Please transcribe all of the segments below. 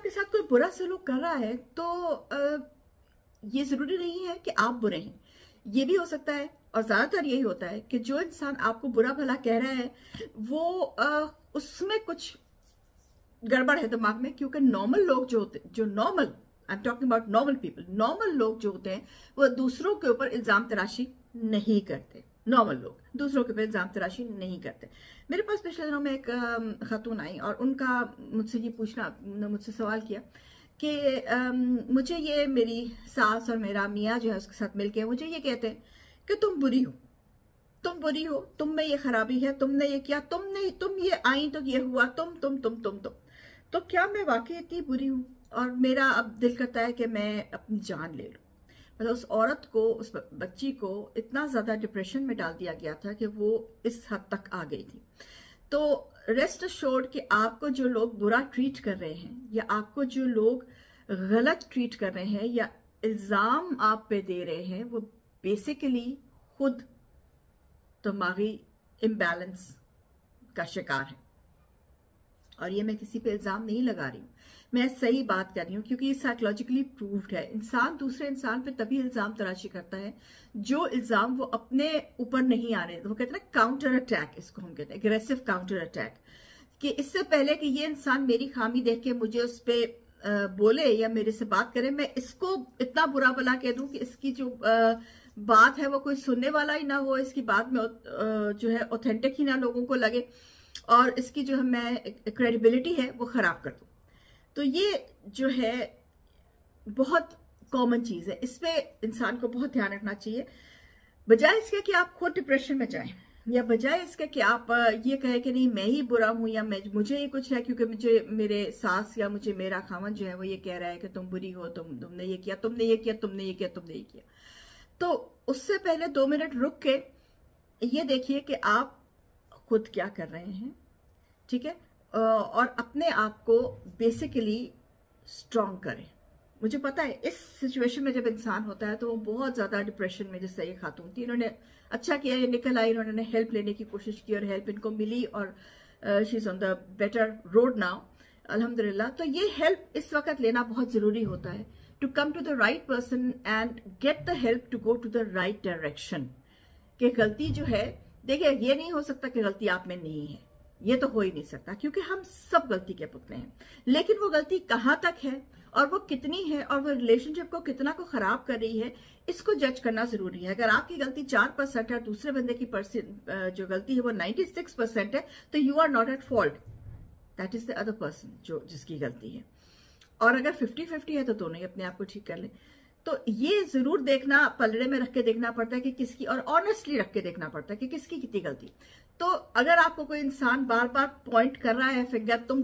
आपके साथ कोई बुरा सलूक कर रहा है तो ये जरूरी नहीं है कि आप बुरे हैं। ये भी हो सकता है, और ज्यादातर यही होता है कि जो इंसान आपको बुरा भला कह रहा है वो उसमें कुछ गड़बड़ है दिमाग में, क्योंकि नॉर्मल लोग जो होते, जो normal, I am talking about normal people, normal लोग जो होते हैं वो दूसरों के ऊपर इल्जाम तराशी नहीं करते। नॉर्मल लोग दूसरों के ऊपर इल्जाम तराशी नहीं करते। मेरे पास पिछले दिनों में एक खातून आई और उनका मुझसे ये पूछना, मुझसे सवाल किया कि मुझे ये मेरी सास और मेरा मियाँ जो है उसके साथ मिलके मुझे ये कहते हैं कि तुम बुरी हो, तुम बुरी हो, तुम में ये खराबी है, तुमने ये किया, तुम ये आई तो ये हुआ, तुम। तो क्या मैं वाकई इतनी बुरी हूं? और मेरा अब दिल करता है कि मैं अपनी जान ले लूं। मतलब उस औरत को, उस बच्ची को इतना ज्यादा डिप्रेशन में डाल दिया गया था कि वो इस हद तक आ गई थी। तो रेस्ट अश्योर्ड कि आपको जो लोग बुरा ट्रीट कर रहे हैं, या आपको जो लोग गलत ट्रीट कर रहे हैं, या इल्जाम आप पे दे रहे हैं, वो बेसिकली खुद दिमागी इम्बैलेंस का शिकार है। और ये मैं किसी पे इल्जाम नहीं लगा रही हूँ, मैं सही बात कर रही हूँ, क्योंकि ये साइकोलॉजिकली प्रूव्ड है। इंसान दूसरे इंसान पे तभी इल्जाम तराशी करता है जो इल्जाम वो अपने ऊपर नहीं आ रहे। वो कहते हैं ना काउंटर अटैक, इसको हम कहते हैं एग्रेसिव काउंटर अटैक, कि इससे पहले कि ये इंसान मेरी खामी देख के मुझे उस पर बोले या मेरे से बात करे, मैं इसको इतना बुरा भला कह दूं कि इसकी जो बात है वो कोई सुनने वाला ही ना हो, इसकी बात में जो है ऑथेंटिक ही ना लोगों को लगे, और इसकी जो है मैं क्रेडिबिलिटी है वो खराब कर दूं। तो ये जो है बहुत कॉमन चीज है, इस पे इंसान को बहुत ध्यान रखना चाहिए। बजाय इसके कि आप खुद डिप्रेशन में जाएं, या बजाय इसके कि आप ये कहें कि नहीं मैं ही बुरा हूं, या मुझे ये कुछ है क्योंकि मुझे मेरे सास या मुझे मेरा खामन जो है वो ये कह रहा है कि तुम बुरी हो, तुमने ये किया, तुमने ये किया, तुमने ये किया, तुमने ये किया। तो उससे पहले 2 मिनट रुक के ये देखिए कि आप खुद क्या कर रहे हैं, ठीक है, और अपने आप को बेसिकली स्ट्रांग करें। मुझे पता है इस सिचुएशन में जब इंसान होता है तो वो बहुत ज्यादा डिप्रेशन में, जैसे ये खातून थी, इन्होंने अच्छा किया, ये निकल आई, इन्होंने हेल्प लेने की कोशिश की और हेल्प इनको मिली, और she is on the better road now, अल्हम्दुलिल्लाह। तो ये हेल्प इस वक्त लेना बहुत जरूरी होता है, to come to the right person and get the help to go to the right direction. कि गलती जो है, देखिए ये नहीं हो सकता कि गलती आप में नहीं है, ये तो हो ही नहीं सकता, क्योंकि हम सब गलती के पुतले हैं। लेकिन वो गलती कहाँ तक है और वो कितनी है और वो रिलेशनशिप को कितना को खराब कर रही है, इसको जज करना जरूरी है। अगर आपकी गलती 4% है और दूसरे बंदे की जो गलती है वो 96% है, तो you are not at fault, that is the other person जिसकी गलती है। और अगर 50-50 है तो दोनों ही अपने आप को ठीक कर ले। तो ये जरूर देखना, पलड़े में रख के देखना पड़ता है कि किसकी, और ऑनेस्टली रख के देखना पड़ता है कि किसकी कितनी गलती। तो अगर आपको कोई इंसान बार बार पॉइंट कर रहा है फिंगर तुम,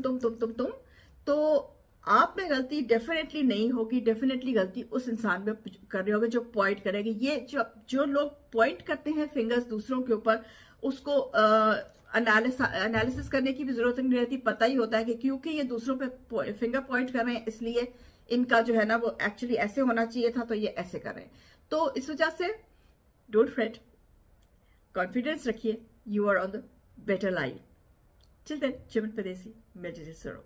तो आप में गलती डेफिनेटली नहीं होगी, डेफिनेटली गलती उस इंसान में कर रहे होगे जो पॉइंट करेगी। ये जो लोग पॉइंट करते हैं फिंगर्स दूसरों के ऊपर, उसको एनालिसिस करने की भी जरूरत नहीं रहती, पता ही होता है कि क्योंकि ये दूसरों पे फिंगर पॉइंट कर रहे हैं, इसलिए इनका जो है ना वो एक्चुअली ऐसे होना चाहिए था, तो ये ऐसे कर रहे हैं। तो इस वजह से डोंट फ्रेट, कॉन्फिडेंस रखिए, you are on the better line. Children, Chiman Pardesi, meditation.